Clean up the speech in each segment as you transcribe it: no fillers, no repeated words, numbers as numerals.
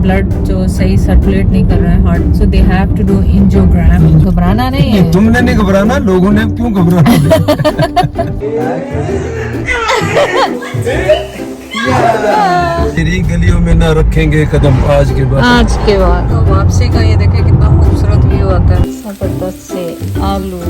Blood जो सही circulate नहीं कर रहा है heart, so they have to do angiogram. घबराना नहीं है, तुमने नहीं घबराना, लोगों ने क्यों घबराना। तेरी गलियों में ना रखेंगे कदम आज के बाद। तो वापसी का ये देखे कितना खूबसूरत व्यू आता है। जबरदस्त से आलू,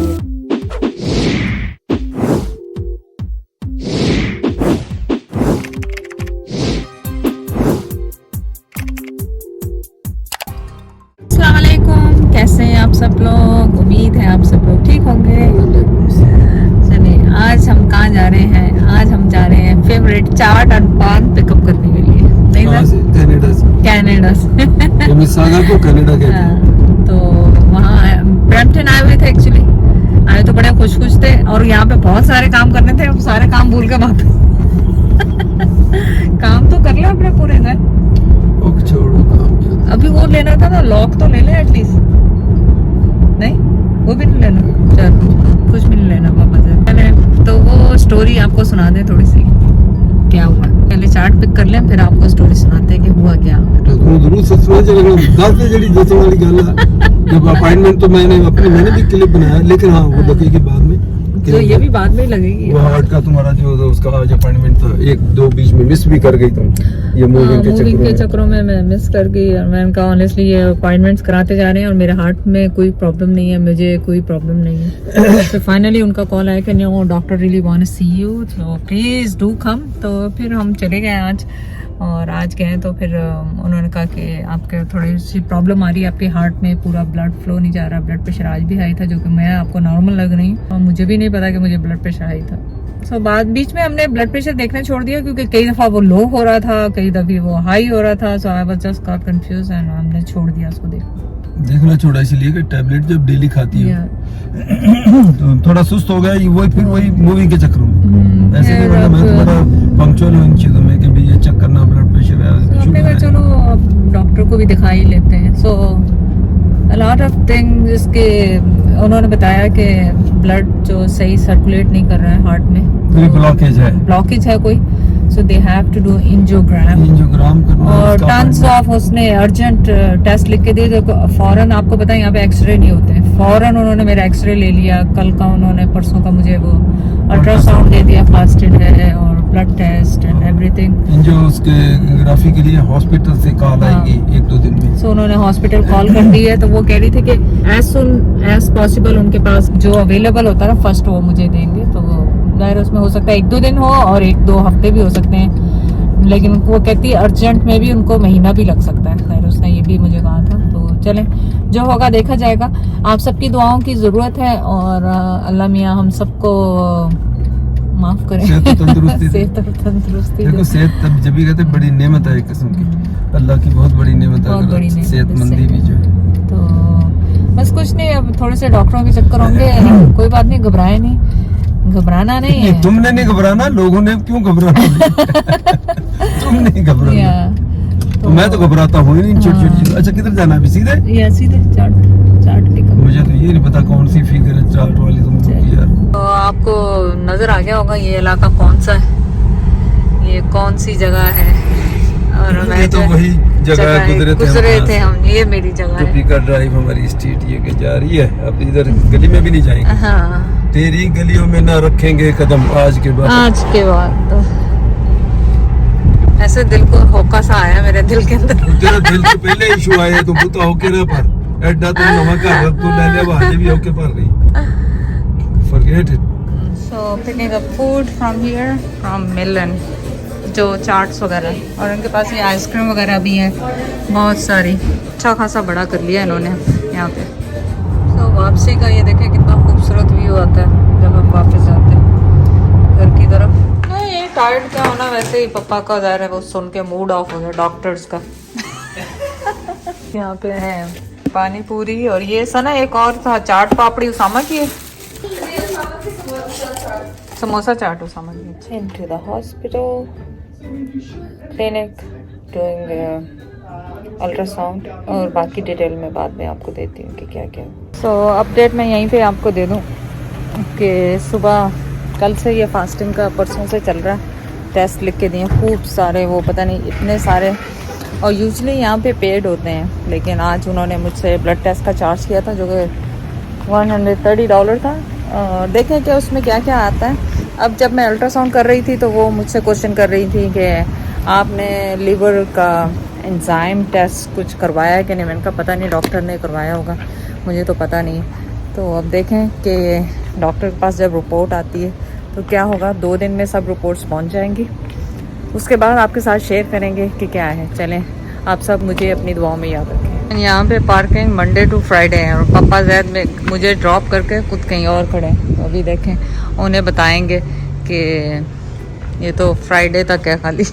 अस्सलाम वालेकुम, कैसे हैं आप सब लोग? उम्मीद है आप सब लोग ठीक होंगे। चलिए आज हम कहाँ जा रहे हैं? आज हम जा रहे हैं फेवरेट चाट और पान पिकअप करने के लिए। नहीं सर, कनाडा से मिसागा को कनाडा कहते हैं। तो वहाँ ब्रैम्पटन आए हुए थे, एक्चुअली आए तो बड़े खुश थे और यहाँ पे बहुत सारे काम करने थे। अब सारे काम भूल के वहाँ पे काम तो कर ले अपने पूरे घर। छोड़ो काम, अभी वो लेना था ना, लॉक तो ले ले एटलीस्ट। नहीं वो भी नहीं लेना, चल कुछ भी नहीं लेना पापा से। तो वो स्टोरी आपको सुना दे थोड़ी सी, क्या हुआ। पहले चार्ट पिक कर लें, फिर आपको स्टोरी सुनाते हैं कि हुआ क्या। जब अपॉइंटमेंट तो मैंने भी क्लिप बनाया, लेकिन हाँ वो लगेगी बाद में। तो ये भी बाद में ही लगेगी। वो हार्ट का तुम्हारा जो उसका आज अपॉइंटमेंट था, एक दो बीच में मिस भी कर गई तुम, ये मूविंग के चक्रों में मैं मिस कर गई। और मैंने कहा ऑनेस्टली ये अपॉइंटमेंट्स कराते जा रहे हैं और मेरे हार्ट में कोई प्रॉब्लम नहीं है, मुझे कोई प्रॉब्लम नहीं है। तो फाइनली उनका कॉल आया कि no doctor really want to see you, तो प्लीज डू कम। तो फिर हम चले गए आज, और आज गए तो फिर उन्होंने कहा कि आपके थोड़ी सी प्रॉब्लम आ रही है, आपके हार्ट में पूरा ब्लड फ्लो नहीं जा रहा। ब्लड प्रेशर आज भी हाई था, जो कि मैं आपको नॉर्मल लग रही हूँ और मुझे भी नहीं पता कि मुझे ब्लड प्रेशर हाई था। सो बाद बीच में हमने ब्लड प्रेशर देखना छोड़ दिया, क्योंकि कई दफ़ा वो लो हो रहा था, कई दफ़े वो हाई हो रहा था। So I was just got confuse and हमने छोड़ दिया उसको देखना छोड़ा, इसलिए कि टैबलेट जब डेली खाती है तो थोड़ा सुस्त हो गया, फिर वही मूविंग के चक्रों में। ऐसे नहीं मैं थोड़ा पंक्चुअल हूं इन चीजों में कि भी ये चेक करना ब्लड प्रेशर है। चलो अब डॉक्टर को भी दिखा ही लेते हैं। सो अ लॉट ऑफ थिंग्स, इसके उन्होंने बताया कि ब्लड जो सही सर्कुलेट नहीं कर रहा है हार्ट में, ब्लॉकेज है कोई। So they have to do angiogram और टन्स ऑफ उसने अर्जेंट टेस्ट लिख के दिए, जो फौरन आपको पता है यहाँ पे एक्सरे नहीं होते हैं। फौरन उन्होंने मेरा एक्सरे ले लिया, कल का उन्होंने परसों का मुझे वो अल्ट्रासाउंड दे दिया, फास्टेड है, और ब्लड टेस्ट एंड एवरीथिंग। जो उसके ग्राफी के लिए हॉस्पिटल से कॉल आएगी 1-2 दिन में। सो उन्होंने हॉस्पिटल कॉल कर दी है, तो वो कह रही थी कि एज सुन एज पॉसिबल उनके पास जो अवेलेबल होता है ना फर्स्ट, वो मुझे देंगे। तो जाहिर उसमें हो सकता है 1-2 दिन हो और 1-2 हफ्ते भी हो सकते हैं, लेकिन वो कहती है अर्जेंट में भी उनको महीना भी लग सकता है। खैर उसने ये भी मुझे कहा था। तो चलें, जो होगा देखा जाएगा। आप सबकी दुआओं की ज़रूरत है, और अल्लाह मियाँ हम सबको माफ करें, सेहत और तंदुरुस्ती। देखो सेहत तब जब भी कहते बड़ी नेमत है, एक किस्म की अल्लाह की बहुत बड़ी नेमत है, सेहतमंदी भी जो है। तो बस कुछ नहीं, अब थोड़े से डॉक्टरों के चक्कर होंगे, कोई बात नहीं, घबराए नहीं, घबराना नहीं है। तुमने नहीं घबराना, लोगों ने क्यों घबराना। तुम नहीं घबराना, तो मैं तो घबराता हूँ नहीं छोटी। अच्छा किधर जाना अभी? सीधे सीधे चाट पिकअप। मुझे तो ये नहीं पता कौन सी फिगर है चाट वाली तुमको यार। तो आपको नजर आ गया होगा ये इलाका कौन सा है, ये कौन सी जगह है। और मैं तो वही जगह गुजरे थे हम, ये मेरी जगह है। पिकअप ड्राइव हमारी स्ट्रीट ये के जा रही है। अब इधर गली में भी नहीं जाएंगे। हाँ, तेरी गलियों में ना रखेंगे कदम आज के बाद। तो ऐसे दिल को होका सा आया मेरे दिल के अंदर। तेरा दिल से पहले इशू आया, तुम तो होके ना पर एड्डा तो नवा का रब तो ले ले वाले भी होके पर रही। Forget it. So picking up food from here, from Milan, जो चाट्स वगैरह, और इनके पास ये आइसक्रीम वगैरह भी है बहुत सारी। अच्छा खासा बड़ा कर लिया इन्होंने यहाँ पे। तो वापसी का ये देखें कितना खूबसूरत व्यू आता है जब हम वापस जाते हैं घर की तरफ। नहीं टायर्ड क्या होना, वैसे ही पप्पा का ज़ाहिर है वो सुन के मूड ऑफ हो गया डॉक्टर्स का। यहाँ पे है पानी पूरी, और ये सना एक और था चाट पापड़ी उसामा की है, समोसा चाट उसामा की। Into the hospital clinic doing ultrasound, और बाकी डिटेल में बाद में आपको देती हूँ कि क्या क्या। सो अपडेट मैं यहीं पे आपको दे दूँ कि सुबह कल से ये फास्टिंग का परसों से चल रहा है। टेस्ट लिख के दिए खूब सारे, वो पता नहीं इतने सारे और यूजली यहाँ पे पेड होते हैं, लेकिन आज उन्होंने मुझसे ब्लड टेस्ट का चार्ज किया था जो कि $130 था। देखें कि उसमें क्या क्या आता है। अब जब मैं अल्ट्रासाउंड कर रही थी तो वो मुझसे क्वेश्चन कर रही थी कि आपने लीवर का एंजाइम टेस्ट कुछ करवाया है कि नहीं। मैंने कहा पता नहीं, डॉक्टर ने करवाया होगा, मुझे तो पता नहीं। तो अब देखें कि डॉक्टर के पास जब रिपोर्ट आती है तो क्या होगा। 2 दिन में सब रिपोर्ट्स पहुंच जाएंगी, उसके बाद आपके साथ शेयर करेंगे कि क्या है। चलें, आप सब मुझे अपनी दुआओं में याद रखें। यहाँ पे पार्किंग मंडे टू फ्राइडे है और पापा जैद में मुझे ड्रॉप करके खुद कहीं और खड़े हैं। तो अभी देखें, उन्हें बताएंगे कि ये तो फ्राइडे तक है खाली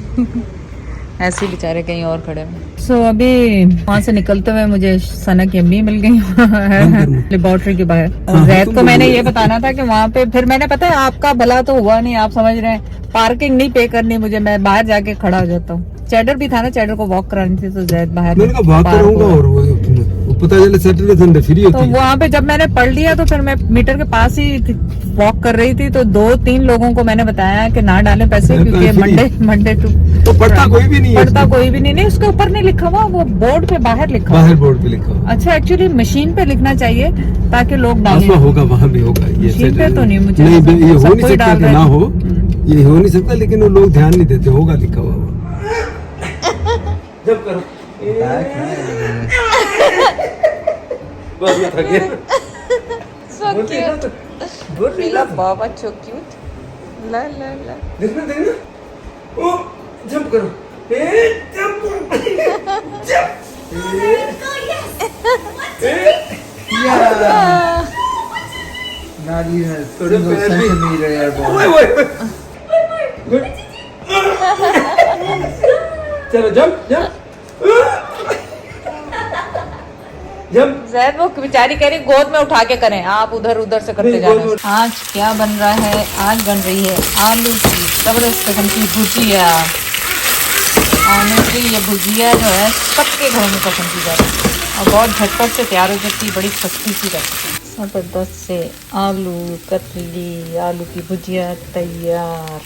ऐसे ही बेचारे कहीं और खड़े हैं। सो अभी वहाँ से निकलते हुए मुझे सना की अम्मी मिल गई लेबोरेटरी के बाहर। और जैद को मैंने ये बताना था कि वहाँ पे फिर मैंने, पता है आपका भला तो हुआ नहीं, आप समझ रहे हैं, पार्किंग नहीं पे करनी मुझे, मैं बाहर जाके खड़ा हो जाता हूँ। चैडर भी था ना, चैडर को वॉक करानी थी तो जैद बाहर मैंने कहा वॉक कराऊंगा और वो पता चले सैटरडे संडे फ्री होती तो है। वहाँ पे जब मैंने पढ़ लिया तो फिर मैं मीटर के पास ही वॉक कर रही थी तो 2-3 लोगों को मैंने बताया कि ना डालें पैसे, क्योंकि मंडे टू तो पढ़ता कोई भी नहीं है, पढ़ता कोई भी नहीं। उसके ऊपर नहीं लिखा हुआ, वो बोर्ड पे बाहर लिखा हुआ। बाहर बोर्ड पे लिखा हुआ। अच्छा, एक्चुअली मशीन पे लिखना चाहिए ताकि लोग डालें। आसमा होगा वहाँ भी होगा, ये मशीन पे तो नहीं, मुझे नहीं, ये हो सब नहीं कोई सकता डाल कि रहा ना है। हो, ये हो नहीं सकता, लेकिन वो लोग ध्यान नहीं देते, होगा लिखा हुआ। जब करो बस मैं थक गया। So cute. Rila Baba, so cute. La la la. देखना देखना, ओ जंप करो, जंप जंप। Nadi has थोड़े single पैर भी- centimeter airborne. Good. चलो जंप जंप जंप। जैद वो बेचारी कह रही गोद में उठा के करें, आप उधर उधर से करते नहीं, जा गोद रहे हैं। आज क्या बन रहा है? आज बन रही है आलू की जबरदस्त किस्म की भुजिया। ऑनेस्टली ये भुजिया जो है सबके घरों में पसंद की जाती है और बहुत झटपट से तैयार हो जाती है, बड़ी सस्ती सी रेसिपी। जबरदस्त से आलू कतली, आलू की भुजिया तैयार।